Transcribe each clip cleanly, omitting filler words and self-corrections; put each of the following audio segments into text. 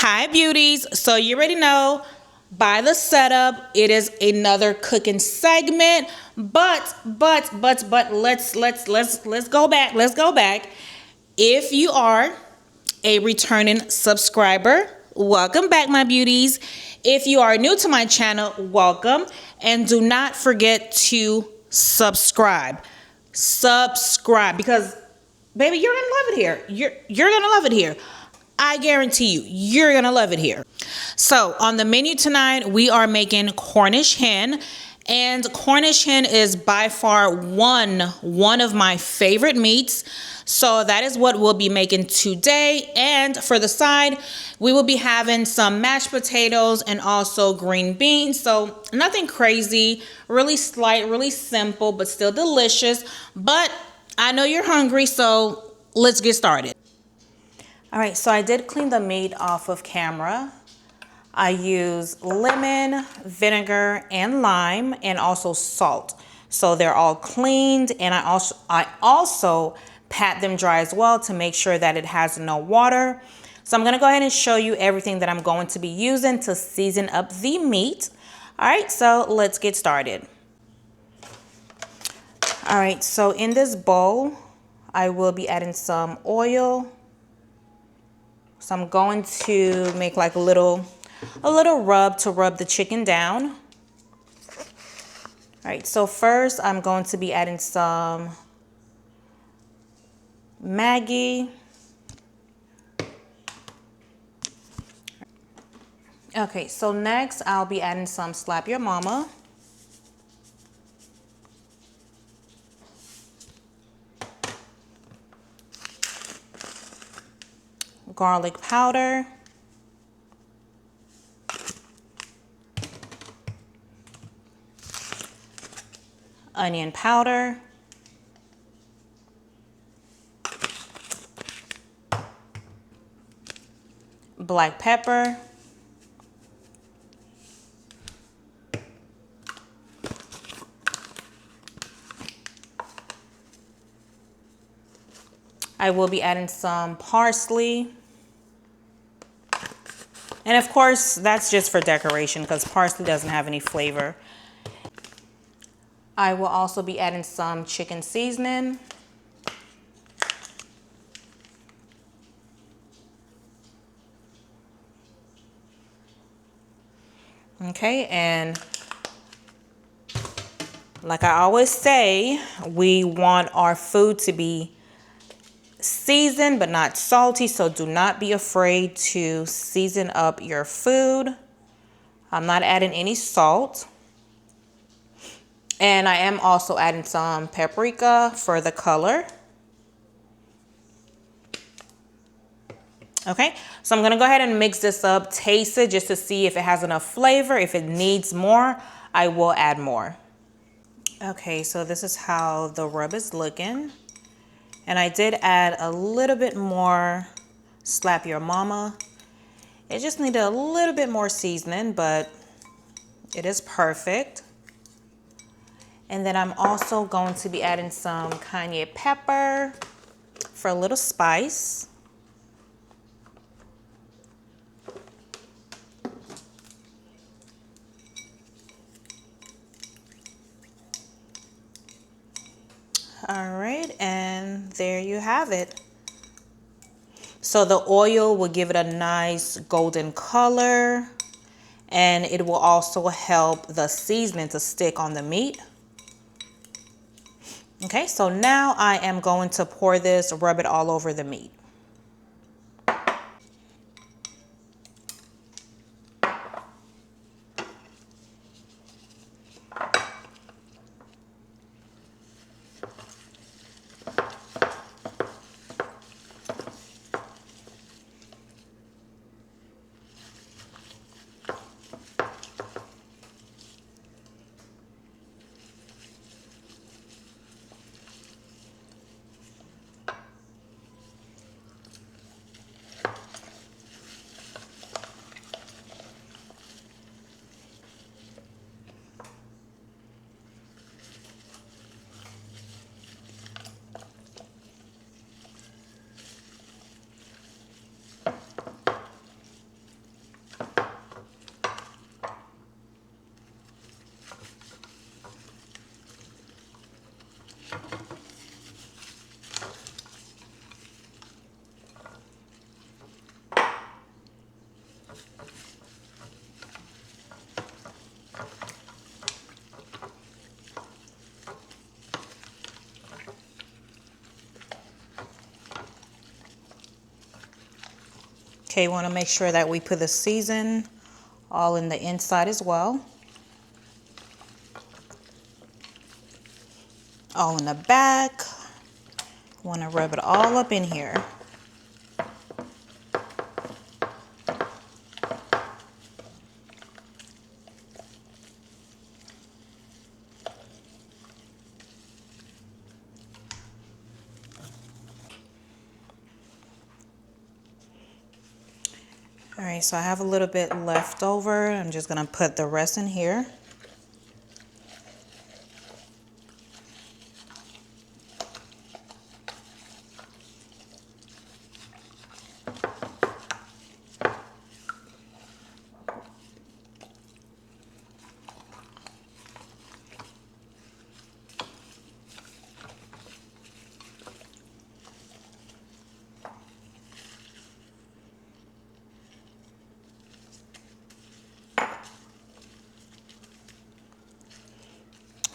Hi beauties. So you already know by the setup, it is another cooking segment, but let's go back. Let's go back. If you are a returning subscriber, welcome back my beauties. If you are new to my channel, welcome, and do not forget to subscribe. Subscribe because baby, you're gonna love it here. You're gonna love it here. I guarantee you're gonna love it here. So on the menu tonight, we are making Cornish hen. And Cornish hen is by far one of my favorite meats. So that is what we'll be making today. And for the side, we will be having some mashed potatoes and also green beans. So nothing crazy, really slight, really simple, but still delicious. But I know you're hungry, so let's get started. All right, so I did clean the meat off of camera. I use lemon, vinegar, and lime, and also salt. So they're all cleaned, and I also pat them dry as well to make sure that it has no water. So I'm gonna go ahead and show you everything that I'm going to be using to season up the meat. All right, so let's get started. All right, so in this bowl, I will be adding some oil. So I'm going to make like a little rub to rub the chicken down. All right, so first I'm going to be adding some Maggi. Okay, so next I'll be adding some Slap Your Mama. Garlic powder. Onion powder. Black pepper. I will be adding some parsley. And of course, that's just for decoration because parsley doesn't have any flavor. I will also be adding some chicken seasoning. Okay, and like I always say, we want our food to be seasoned but not salty, so do not be afraid to season up your food. I'm not adding any salt. And I am also adding some paprika for the color. Okay, so I'm gonna go ahead and mix this up, taste it just to see if it has enough flavor. If it needs more, I will add more. Okay, so this is how the rub is looking. And I did add a little bit more Slap Your Mama. It just needed a little bit more seasoning, but it is perfect. And then I'm also going to be adding some cayenne pepper for a little spice. All right, and there you have it. So the oil will give it a nice golden color, and it will also help the seasoning to stick on the meat. Okay, so now I am going to pour this, rub it all over the meat. Okay, want to make sure that we put the season all in the inside as well. All in the back. Want to rub it all up in here. All right, so I have a little bit left over. I'm just gonna put the rest in here.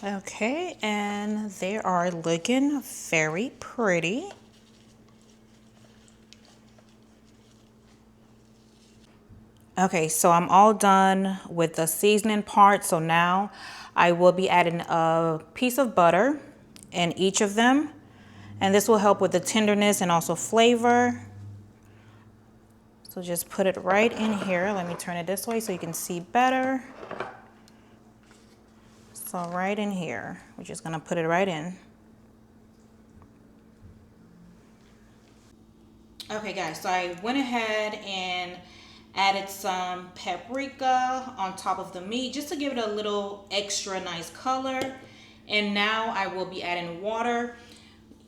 Okay, and they are looking very pretty. Okay, so I'm all done with the seasoning part. So now I will be adding a piece of butter in each of them. And this will help with the tenderness and also flavor. So just put it right in here. Let me turn it this way so you can see better. So right in here, we're just gonna put it right in. Okay guys, so I went ahead and added some paprika on top of the meat just to give it a little extra nice color. And now I will be adding water.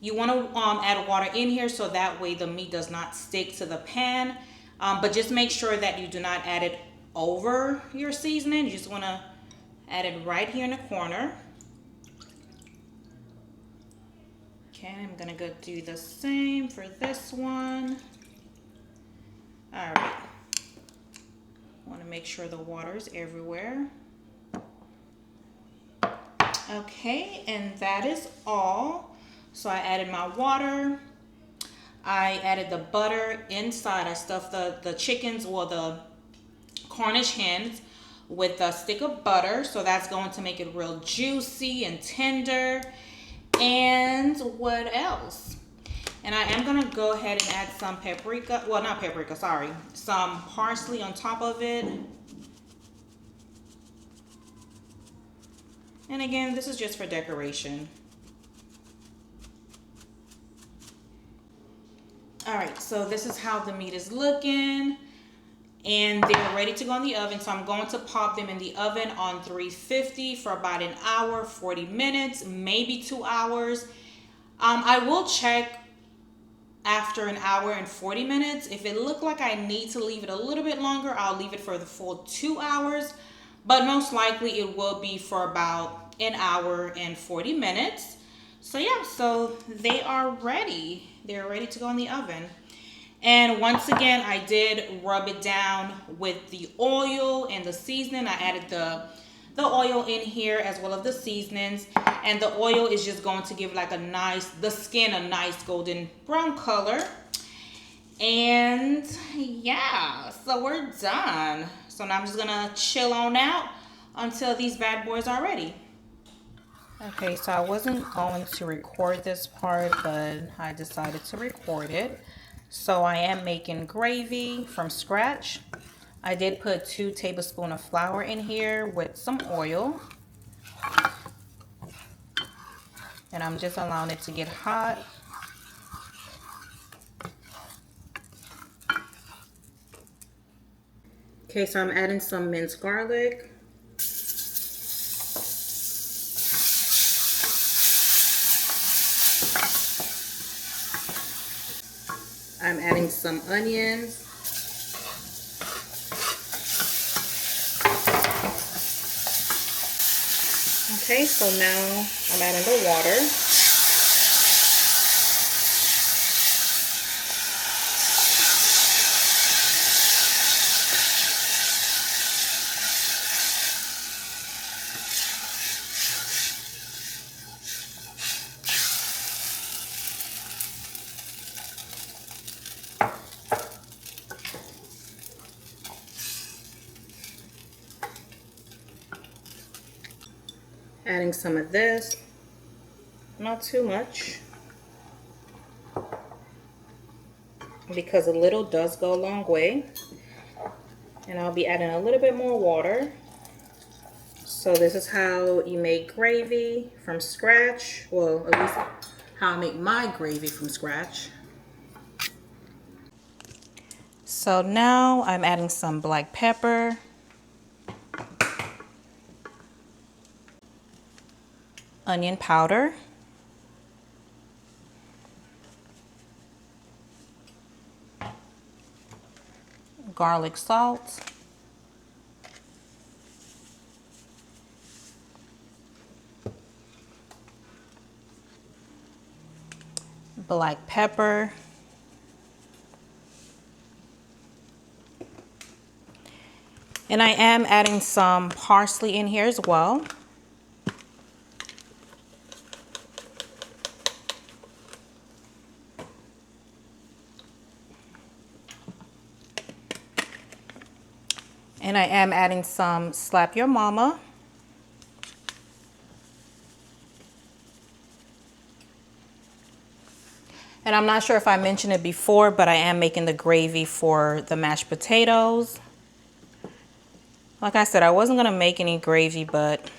You want to add water in here so that way the meat does not stick to the pan. But just make sure that you do not add it over your seasoning. You just want to add it right here in the corner. Okay, I'm gonna go do the same for this one. All right. Want to make sure the water is everywhere. Okay, and that is all. So I added my water. I added the butter inside. I stuffed the chickens or the Cornish hens with a stick of butter. So that's going to make it real juicy and tender. And what else? And I am going to go ahead and add some paprika. Well, not paprika, sorry. Some parsley on top of it. And again, this is just for decoration. All right, so this is how the meat is looking. And they're ready to go in the oven. So I'm going to pop them in the oven on 350 for about an hour, 40 minutes, maybe 2 hours. I will check after an hour and 40 minutes. If it looked like I need to leave it a little bit longer, I'll leave it for the full 2 hours. But most likely it will be for about an hour and 40 minutes. So yeah, so they are ready. They're ready to go in the oven. And once again, I did rub it down with the oil and the seasoning. I added the oil in here as well as the seasonings. And the oil is just going to give like the skin a nice golden brown color. And yeah, so we're done. So now I'm just gonna chill on out until these bad boys are ready. Okay, so I wasn't going to record this part, but I decided to record it. So I am making gravy from scratch. I did put 2 tablespoons of flour in here with some oil. And I'm just allowing it to get hot. Okay, so I'm adding some minced garlic. I'm adding some onions. Okay, so now I'm adding the water. Adding some of this, not too much, because a little does go a long way. And I'll be adding a little bit more water. So this is how you make gravy from scratch. Well, at least how I make my gravy from scratch. So now I'm adding some black pepper. Onion powder. Garlic salt. Black pepper. And I am adding some parsley in here as well. And I am adding some Slap Your Mama. And I'm not sure if I mentioned it before, but I am making the gravy for the mashed potatoes. Like I said, I wasn't going to make any gravy, but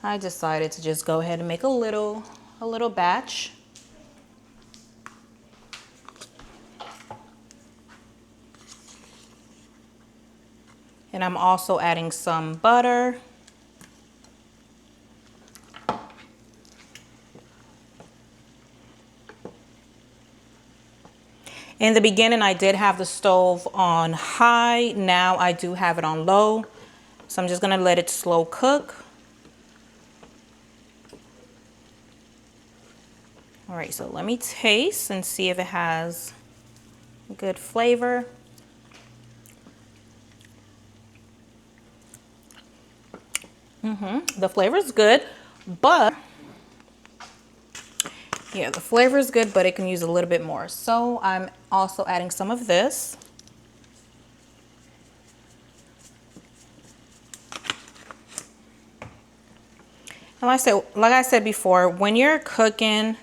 I decided to just go ahead and make a little batch. And I'm also adding some butter. In the beginning, I did have the stove on high. Now I do have it on low. So I'm just gonna let it slow cook. All right, so let me taste and see if it has good flavor. The flavor is good, but yeah, the flavor is good, but it can use a little bit more. So I'm also adding some of this. And like I said before, when you're cooking,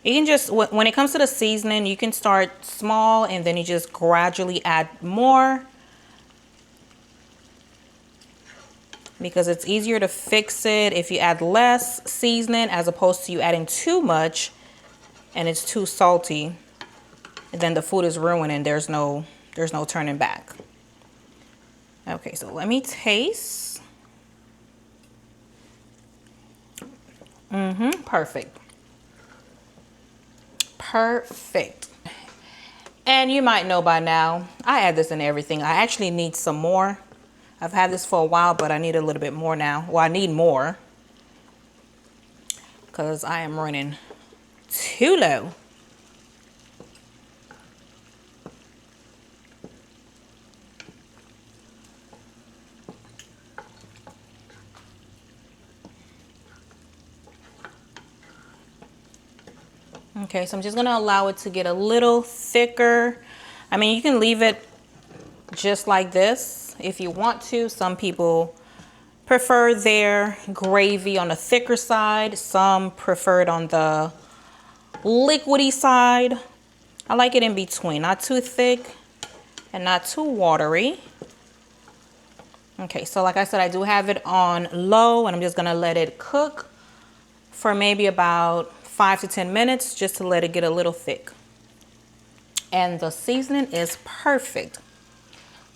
you can just, when it comes to the seasoning, you can start small and then you just gradually add more, because it's easier to fix it if you add less seasoning as opposed to you adding too much and it's too salty, and then the food is ruined and there's no turning back. Okay, so let me taste. Perfect. Perfect. And you might know by now, I add this in everything. I actually need some more. I've had this for a while, but I need a little bit more now. Well, I need more because I am running too low. Okay, so I'm just gonna allow it to get a little thicker. I mean, you can leave it just like this if you want to. Some people prefer their gravy on the thicker side. Some prefer it on the liquidy side. I like it in between, not too thick and not too watery. Okay, so like I said, I do have it on low, and I'm just gonna let it cook for maybe about 5 to 10 minutes just to let it get a little thick. And the seasoning is perfect.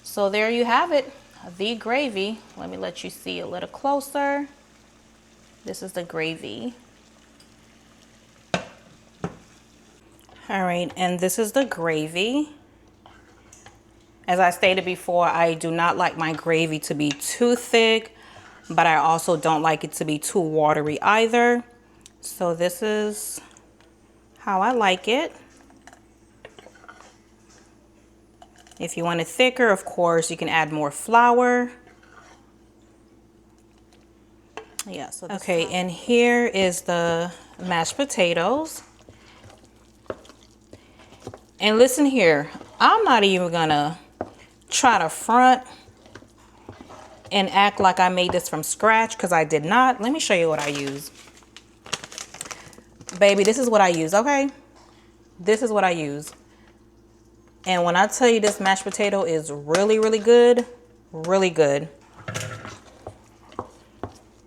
So there you have it, the gravy. Let me let you see a little closer. This is the gravy. All right, and this is the gravy. As I stated before, I do not like my gravy to be too thick, but I also don't like it to be too watery either. So this is how I like it. If you want it thicker, of course, you can add more flour. Yeah, so okay, and here is the mashed potatoes. And listen here, I'm not even gonna try to front and act like I made this from scratch, because I did not. Let me show you what I use. Baby, this is what I use, okay? This is what I use. And when I tell you this mashed potato is really, really good, really good.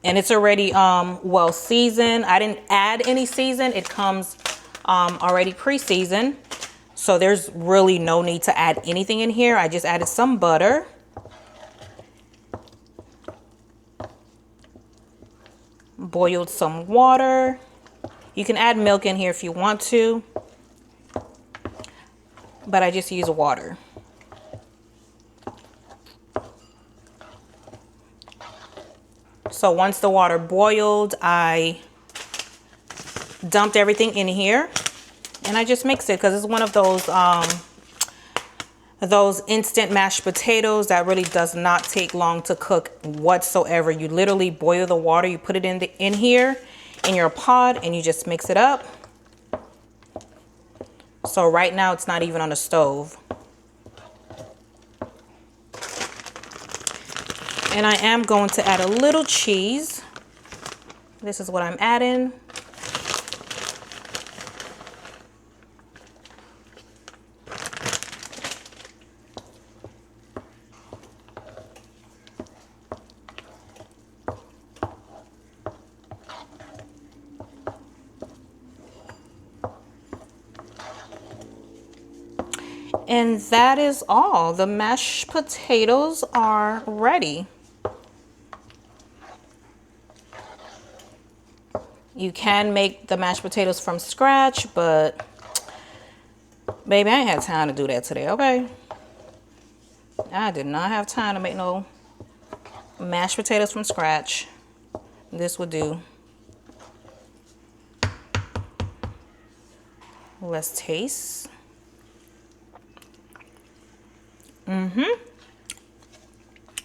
And it's already well seasoned. I didn't add any season. It comes already pre-seasoned. So there's really no need to add anything in here. I just added some butter. Boiled some water. You can add milk in here if you want to, but I just use water. So once the water boiled, I dumped everything in here and I just mixed it, because it's one of those instant mashed potatoes that really does not take long to cook whatsoever. You literally boil the water, you put it in here in your pot, and you just mix it up. So right now it's not even on the stove. And I am going to add a little cheese. This is what I'm adding. And that is all. The mashed potatoes are ready. You can make the mashed potatoes from scratch, but baby, I ain't had time to do that today, okay? I did not have time to make no mashed potatoes from scratch. This would do. Let's taste.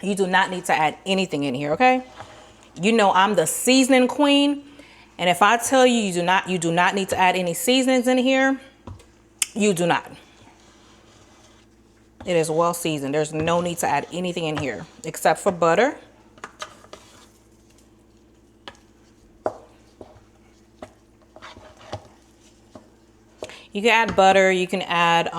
You do not need to add anything in here, okay? You know I'm the seasoning queen, and if I tell you you do not need to add any seasonings in here, you do not. It is well seasoned. There's no need to add anything in here except for butter. You can add butter, you can add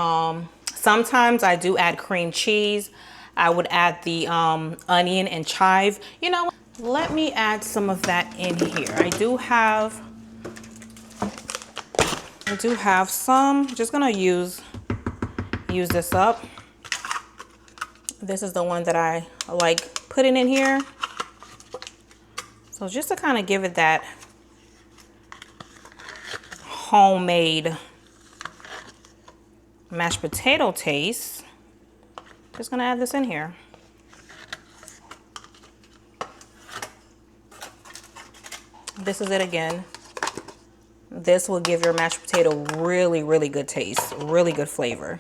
sometimes I do add cream cheese. I would add the onion and chive. You know, let me add some of that in here. I do have some. I'm just gonna use this up. This is the one that I like putting in here. So just to kind of give it that homemade mashed potato taste. Just gonna add this in here. This is it again. This will give your mashed potato really, really good taste, really good flavor.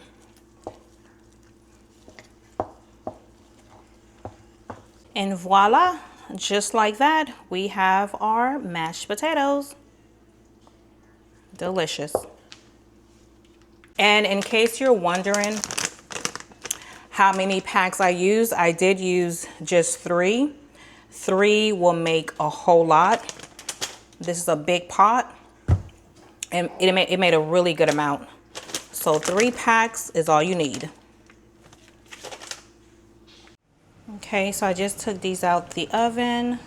And voila, just like that, we have our mashed potatoes. Delicious. And in case you're wondering how many packs I use, I did use just 3. 3 will make a whole lot. This is a big pot, and it made a really good amount. So 3 packs is all you need. Okay, so I just took these out the oven.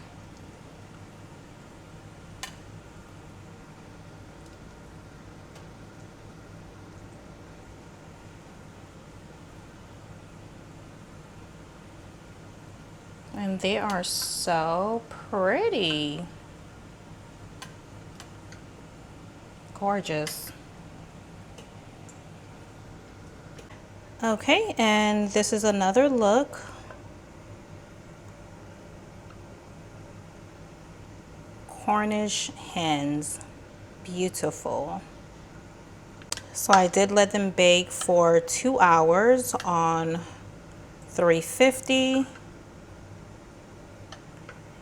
And they are so pretty. Gorgeous. Okay, and this is another look. Cornish hens. Beautiful. So I did let them bake for 2 hours on 350.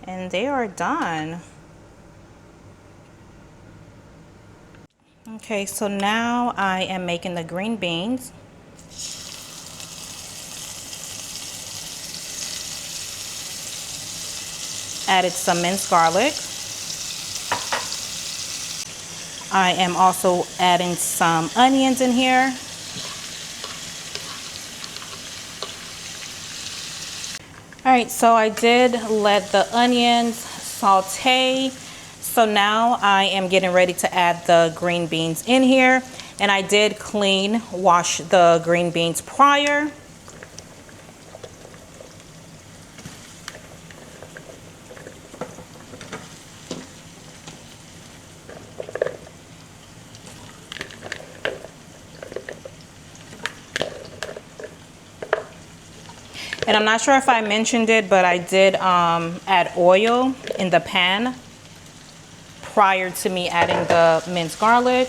And they are done. Okay, so now I am making the green beans. Added some minced garlic. I am also adding some onions in here. All right, so I did let the onions saute. So now I am getting ready to add the green beans in here. And I did wash the green beans prior. And I'm not sure if I mentioned it, but I did add oil in the pan prior to me adding the minced garlic.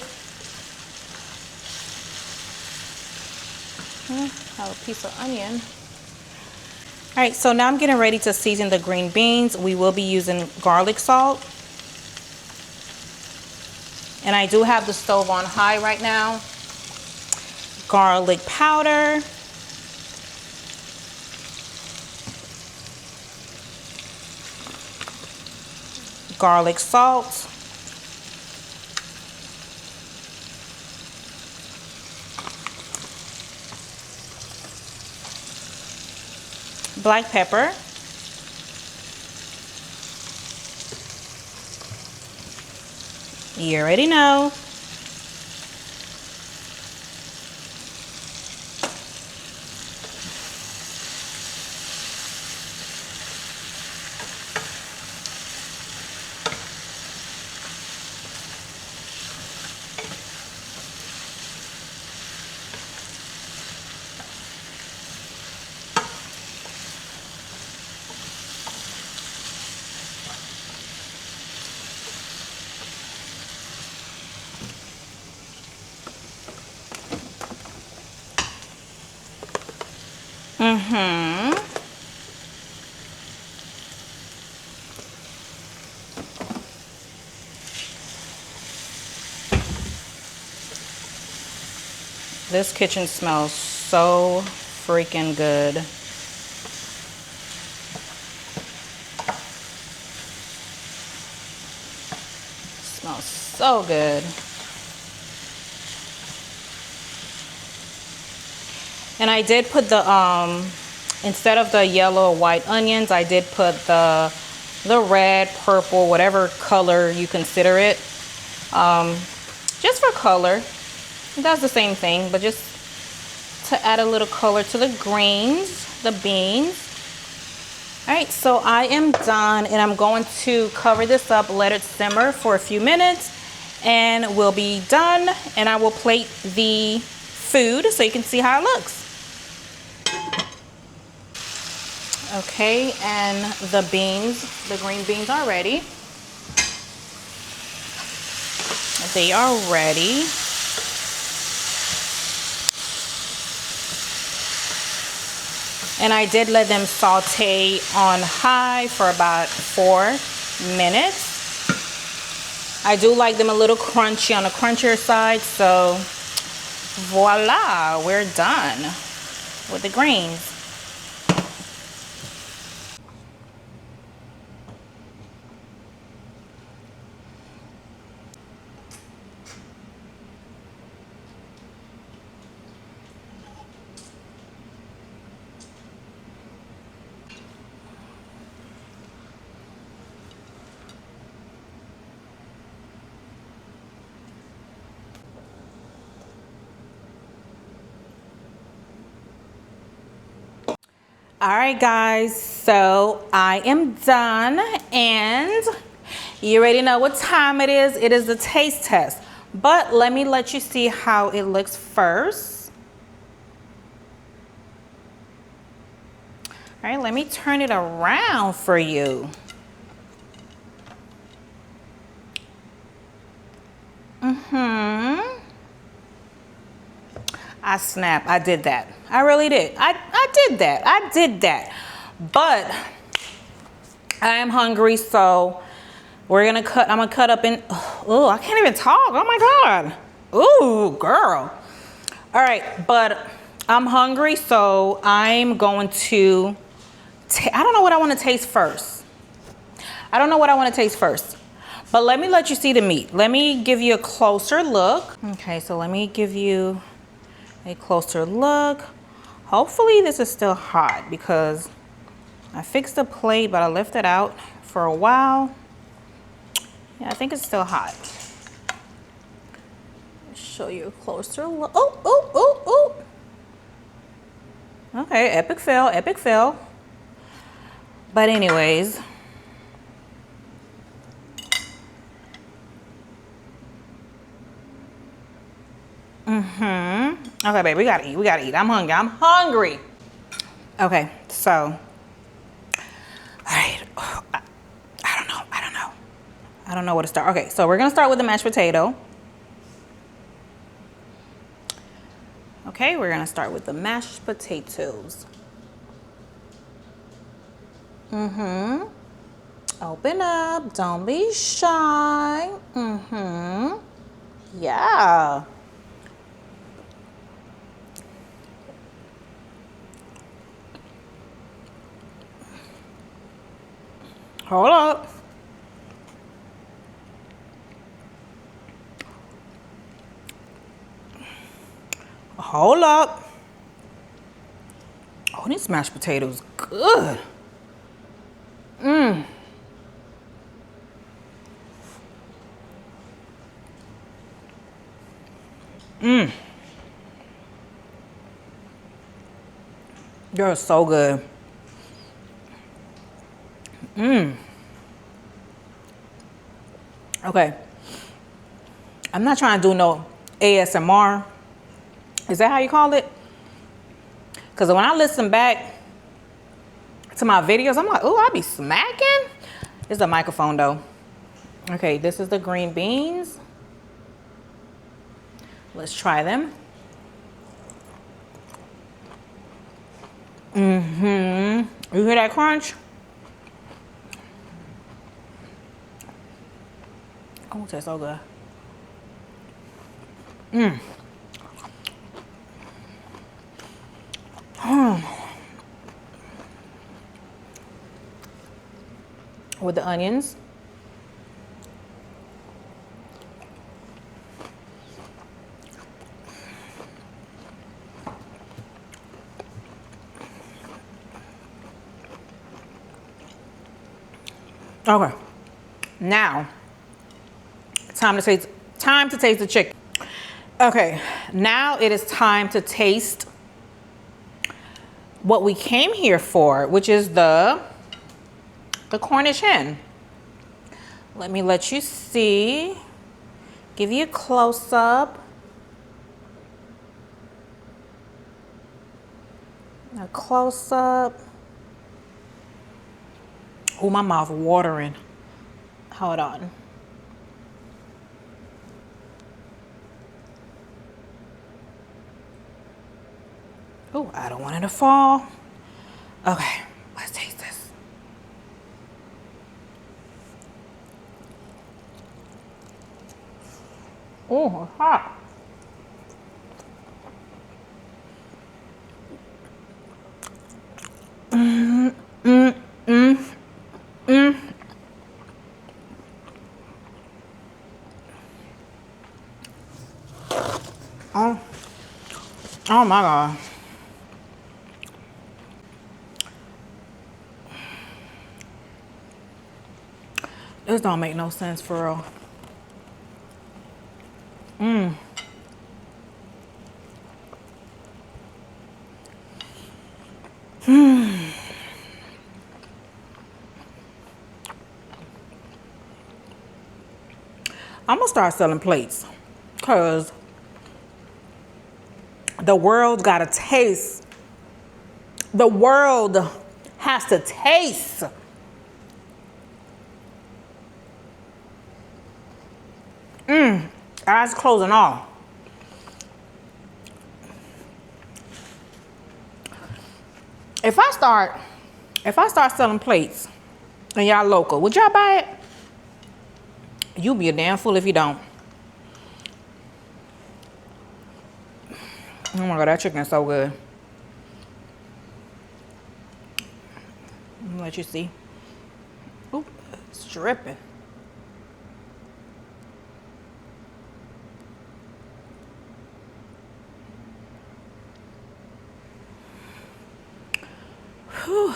Have a piece of onion. All right, so now I'm getting ready to season the green beans. We will be using garlic salt. And I do have the stove on high right now. Garlic powder. Garlic salt. Black pepper. You already know. This kitchen smells so freaking good. Smells so good. And I did put the instead of the yellow or white onions, I did put the red, purple, whatever color you consider it, just for color. It does the same thing, but just to add a little color to the greens, the beans. All right, so I am done, and I'm going to cover this up, let it simmer for a few minutes, and we'll be done. And I will plate the food so you can see how it looks. Okay, and the green beans are ready. They are ready. And I did let them saute on high for about 4 minutes. I do like them a little crunchy, on the crunchier side, so voila, we're done with the greens. All right, guys, so I am done, and you already know what time it is. It is the taste test, but let you see how it looks first. All right, let me turn it around for you. I snap. I did that. I really did. I did that. I did that. But I am hungry, so I'm gonna cut up in. Oh, I can't even talk. Oh my God. Ooh, girl. All right, but I'm hungry, so I'm going to. I don't know what I want to taste first. I don't know what I want to taste first. But let me let you see the meat. Let me give you a closer look. Okay, so let me give you a closer look. Hopefully this is still hot because I fixed the plate, but I left it out for a while. Yeah, I think it's still hot. Show you a closer look. Oh, oh, oh, oh. Okay, epic fail, epic fail. But anyways. Okay, babe, we gotta eat, we gotta eat. I'm hungry, I'm hungry. Okay, so, all right. I don't know where to start. Okay, so we're gonna start with the mashed potato. Okay, we're gonna start with the mashed potatoes. Open up, don't be shy. Yeah. Hold up. Hold up. Oh, these mashed potatoes good. They're so good. Okay. I'm not trying to do no ASMR. Is that how you call it? Because when I listen back to my videos, I'm like, oh, I be smacking. It's a microphone though. Okay, this is the green beans. Let's try them. You hear that crunch? Oh, it tastes so good. With the onions. Okay. Now, time to taste the chicken. Okay, now it is time to taste what we came here for, which is the Cornish hen. Let me let you see. Give you a close up. A close up. Oh, my mouth watering. Hold on. Oh, I don't want it to fall. Okay, let's taste this. Oh, it's hot. Oh my God. This don't make no sense for real. I'm gonna start selling plates because the world's gotta taste. The world has to taste. Eyes closed and all. If I start selling plates and y'all local, would y'all buy it? You be a damn fool if you don't. Oh my God, that chicken is so good. Let you see. Oop, It's dripping. Whew.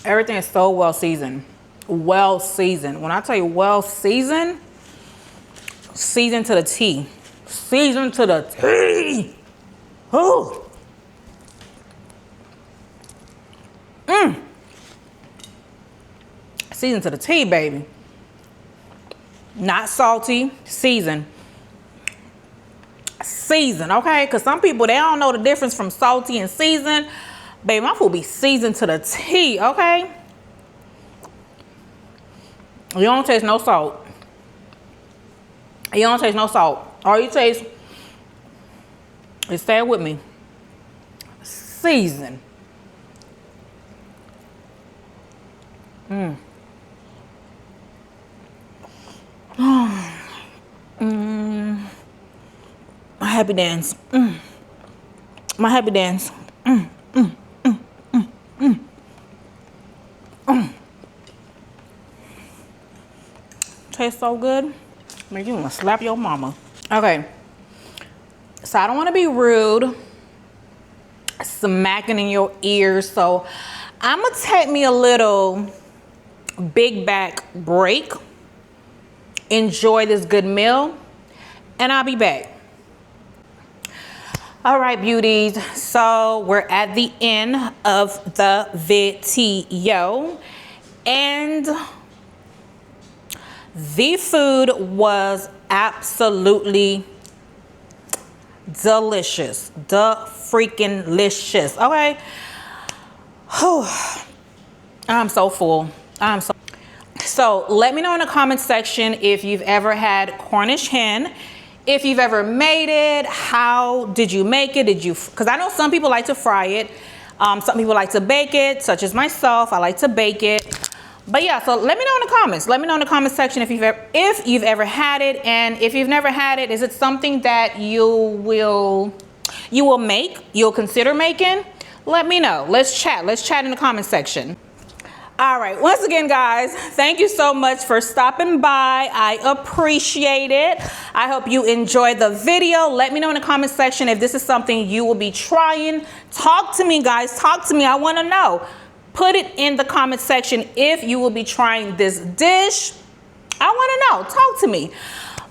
Everything is so well seasoned. Well seasoned. When I tell you well seasoned, seasoned to the T. Seasoned to the T. Ooh. Seasoned to the T, baby. Not salty, seasoned. Seasoned, okay? Because some people, they don't know the difference from salty and seasoned. Baby, my food be seasoned to the T, okay? You don't taste no salt. You don't taste no salt. All you taste is, say it with me, seasoned. My happy dance. My happy dance. Tastes so good. Make you want to slap your mama. Okay. So I don't want to be rude, smacking in your ears. So I'm going to take me a little big back break. Enjoy this good meal. And I'll be back. All right, beauties. So we're at the end of the video. And the food was absolutely delicious. The freaking licious. Okay. Whew. I'm so full. So let me know in the comment section if you've ever had Cornish hen. If you've ever made it, how did you make it? Because I know some people like to fry it. Some people like to bake it, such as myself. I like to bake it. But yeah, so let me know in the comments. Let me know in the comment section if you've ever had it, and if you've never had it, is it something that you will make? You'll consider making? Let me know. Let's chat. Let's chat in the comment section. All right, once again, guys, thank you so much for stopping by. I appreciate it. I hope you enjoyed the video. Let me know in the comment section if this is something you will be trying. Talk to me, guys. Talk to me. I want to know. Put it in the comment section if you will be trying this dish. I want to know. Talk to me.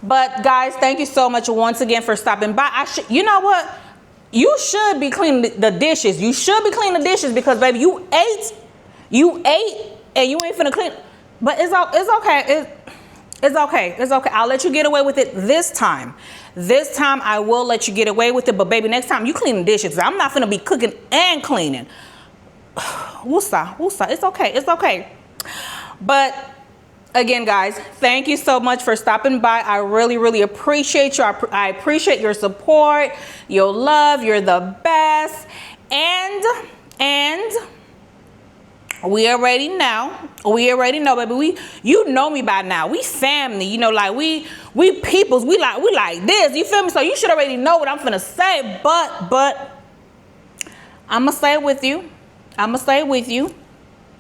But, guys, thank you so much once again for stopping by. You know what? You should be cleaning the dishes. You should be cleaning the dishes because, baby, you ate and you ain't finna clean. But it's okay. It's okay. It's okay. I'll let you get away with it this time. This time I will let you get away with it. But baby, next time you clean the dishes. I'm not finna be cooking and cleaning. Woosah. It's okay. It's okay. But again, guys, thank you so much for stopping by. I really, really appreciate you. I appreciate your support, your love. You're the best. And we already know, baby. You know me by now. We family, you know, like we peoples. We like this. You feel me? So you should already know what I'm finna say. But I'ma say it with you.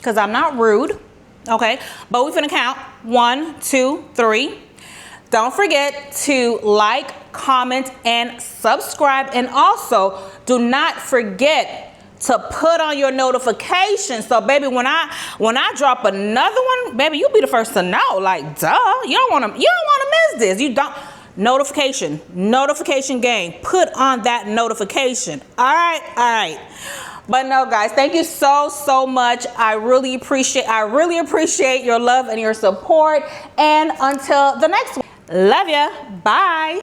Cause I'm not rude. Okay. But we finna count 1, 2, 3. Don't forget to like, comment, and subscribe. And also do not forget to put on your notifications. So baby, when I drop another one, baby, you'll be the first to know. Like, duh, you don't want to miss this. You don't. Notification game. Put on that notification. All right. But no, guys, thank you so much. I really appreciate your love and your support. And until the next one, love ya. Bye.